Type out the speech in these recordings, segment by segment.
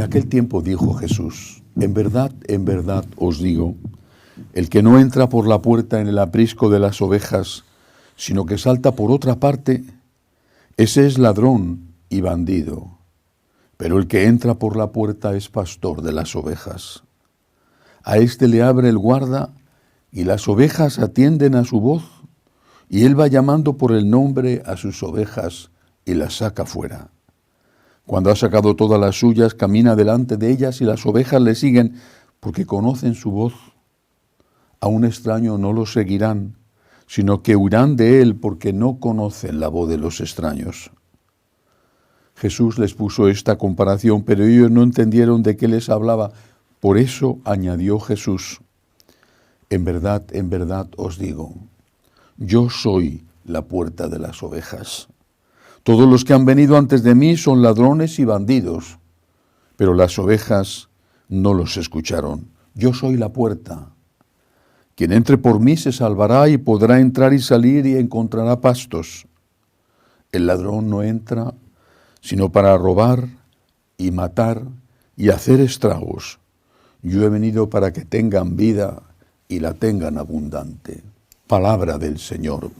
En aquel tiempo dijo Jesús: en verdad os digo, el que no entra por la puerta en el aprisco de las ovejas, sino que salta por otra parte, ese es ladrón y bandido. Pero el que entra por la puerta es pastor de las ovejas. A éste le abre el guarda, y las ovejas atienden a su voz, y él va llamando por el nombre a sus ovejas y las saca fuera. Cuando ha sacado todas las suyas, camina delante de ellas y las ovejas le siguen porque conocen su voz. A un extraño no lo seguirán, sino que huirán de él porque no conocen la voz de los extraños. Jesús les puso esta comparación, pero ellos no entendieron de qué les hablaba. Por eso añadió Jesús: en verdad os digo, yo soy la puerta de las ovejas. Todos los que han venido antes de mí son ladrones y bandidos, pero las ovejas no los escucharon. Yo soy la puerta. Quien entre por mí se salvará y podrá entrar y salir y encontrará pastos. El ladrón no entra sino para robar y matar y hacer estragos. Yo he venido para que tengan vida y la tengan abundante. Palabra del Señor.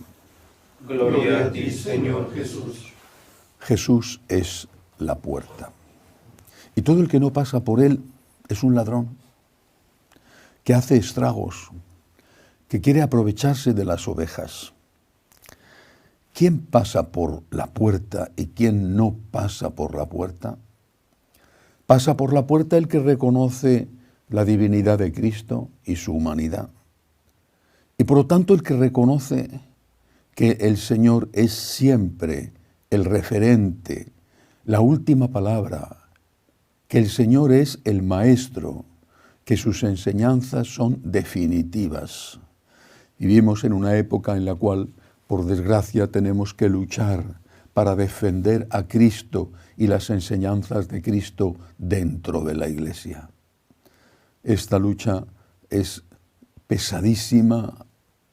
Gloria a ti, Señor Jesús. Jesús es la puerta. Y todo el que no pasa por él es un ladrón, que hace estragos, que quiere aprovecharse de las ovejas. ¿Quién pasa por la puerta y quién no pasa por la puerta? Pasa por la puerta el que reconoce la divinidad de Cristo y su humanidad. Y por lo tanto el que reconoce que el Señor es siempre el referente, la última palabra, que el Señor es el Maestro, que sus enseñanzas son definitivas. Vivimos en una época en la cual, por desgracia, tenemos que luchar para defender a Cristo y las enseñanzas de Cristo dentro de la Iglesia. Esta lucha es pesadísima,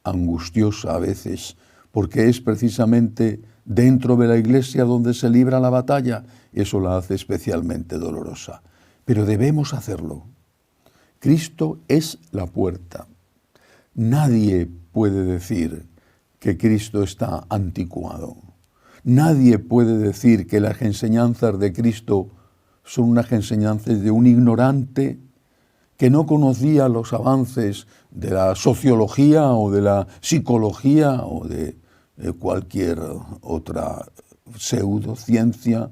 angustiosa a veces, porque es precisamente dentro de la Iglesia donde se libra la batalla. Eso la hace especialmente dolorosa. Pero debemos hacerlo. Cristo es la puerta. Nadie puede decir que Cristo está anticuado. Nadie puede decir que las enseñanzas de Cristo son unas enseñanzas de un ignorante que no conocía los avances de la sociología o de la psicología o de cualquier otra pseudociencia,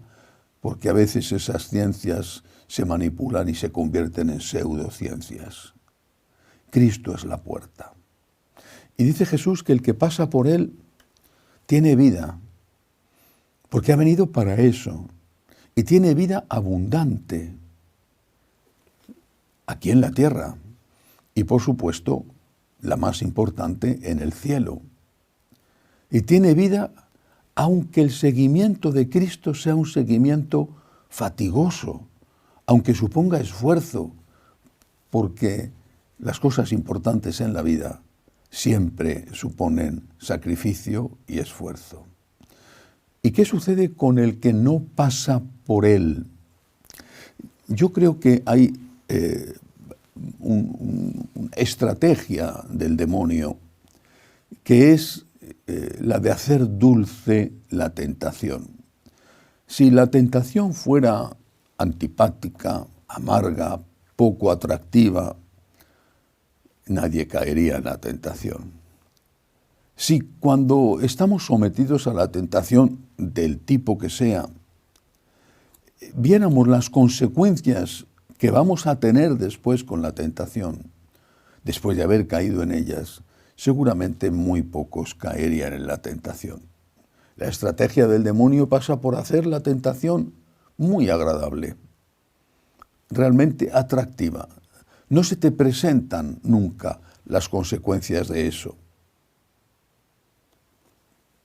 porque a veces esas ciencias se manipulan y se convierten en pseudociencias. Cristo es la puerta. Y dice Jesús que el que pasa por él tiene vida, porque ha venido para eso, y tiene vida abundante aquí en la tierra, y por supuesto, la más importante, en el cielo. Y tiene vida aunque el seguimiento de Cristo sea un seguimiento fatigoso, aunque suponga esfuerzo, porque las cosas importantes en la vida siempre suponen sacrificio y esfuerzo. ¿Y qué sucede con el que no pasa por él? Yo creo que hay una estrategia del demonio que es la de hacer dulce la tentación. Si la tentación fuera antipática, amarga, poco atractiva, nadie caería en la tentación. Si cuando estamos sometidos a la tentación del tipo que sea, viéramos las consecuencias que vamos a tener después con la tentación, después de haber caído en ellas, seguramente muy pocos caerían en la tentación. La estrategia del demonio pasa por hacer la tentación muy agradable, realmente atractiva. No se te presentan nunca las consecuencias de eso.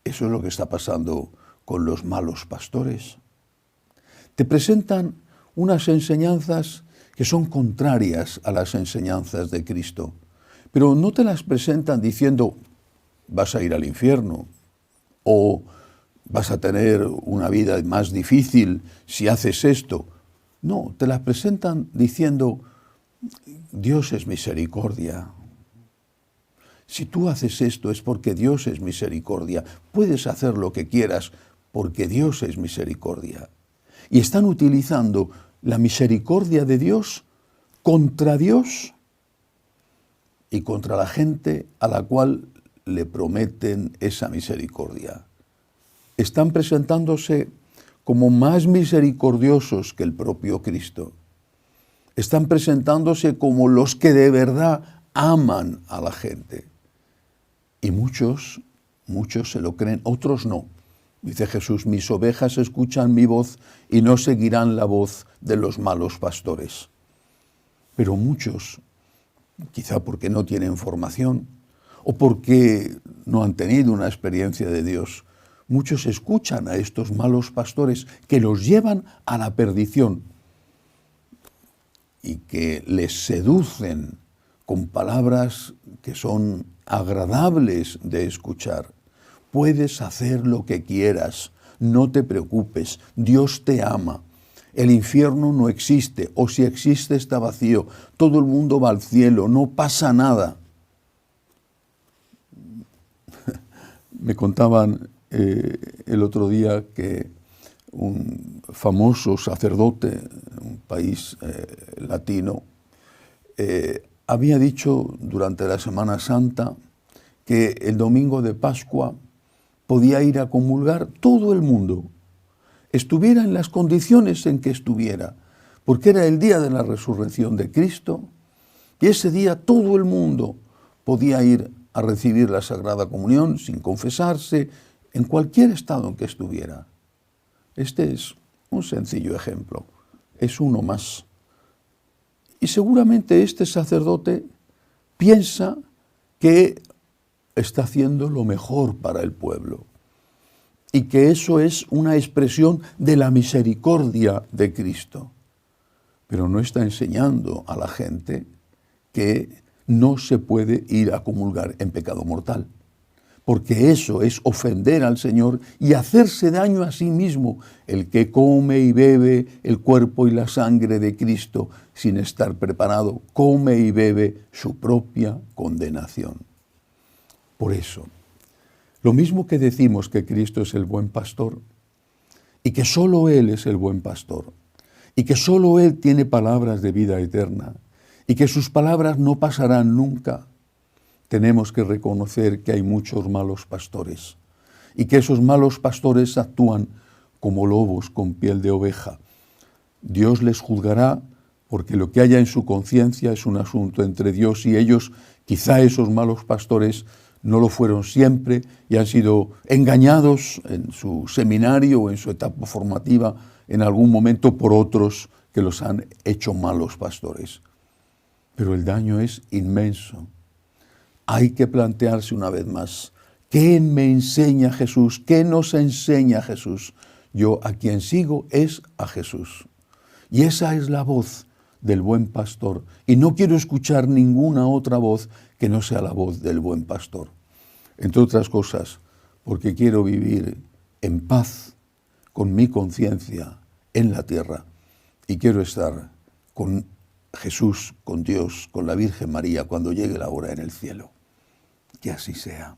Eso es lo que está pasando con los malos pastores. Te presentan unas enseñanzas que son contrarias a las enseñanzas de Cristo, pero no te las presentan diciendo vas a ir al infierno o vas a tener una vida más difícil si haces esto. No, te las presentan diciendo, Dios es misericordia. Si tú haces esto es porque Dios es misericordia. Puedes hacer lo que quieras porque Dios es misericordia. Y están utilizando la misericordia de Dios contra Dios y contra la gente a la cual le prometen esa misericordia. Están presentándose como más misericordiosos que el propio Cristo. Están presentándose como los que de verdad aman a la gente. Y muchos se lo creen, otros no. Dice Jesús, mis ovejas escuchan mi voz y no seguirán la voz de los malos pastores. Pero muchos, quizá porque no tienen formación o porque no han tenido una experiencia de Dios, muchos escuchan a estos malos pastores que los llevan a la perdición y que les seducen con palabras que son agradables de escuchar. Puedes hacer lo que quieras, no te preocupes, Dios te ama. El infierno no existe, o si existe está vacío, todo el mundo va al cielo, no pasa nada. Me contaban el otro día que un famoso sacerdote en un país latino había dicho durante la Semana Santa que el domingo de Pascua podía ir a comulgar todo el mundo, estuviera en las condiciones en que estuviera, porque era el día de la resurrección de Cristo, y ese día todo el mundo podía ir a recibir la Sagrada Comunión sin confesarse, en cualquier estado en que estuviera. Este es un sencillo ejemplo, es uno más. Y seguramente este sacerdote piensa que está haciendo lo mejor para el pueblo y que eso es una expresión de la misericordia de Cristo. Pero no está enseñando a la gente que no se puede ir a comulgar en pecado mortal, porque eso es ofender al Señor y hacerse daño a sí mismo. El que come y bebe el cuerpo y la sangre de Cristo sin estar preparado, come y bebe su propia condenación. Por eso, lo mismo que decimos que Cristo es el buen pastor y que solo Él es el buen pastor y que solo Él tiene palabras de vida eterna y que sus palabras no pasarán nunca, tenemos que reconocer que hay muchos malos pastores y que esos malos pastores actúan como lobos con piel de oveja. Dios les juzgará porque lo que haya en su conciencia es un asunto entre Dios y ellos. Quizá esos malos pastores no lo fueron siempre y han sido engañados en su seminario o en su etapa formativa en algún momento por otros que los han hecho malos pastores. Pero el daño es inmenso. Hay que plantearse una vez más, ¿qué me enseña Jesús? ¿Qué nos enseña Jesús? Yo a quien sigo es a Jesús. Y esa es la voz del buen pastor. Y no quiero escuchar ninguna otra voz que no sea la voz del buen pastor. Entre otras cosas, porque quiero vivir en paz con mi conciencia en la tierra y quiero estar con Jesús, con Dios, con la Virgen María cuando llegue la hora en el cielo. Que así sea.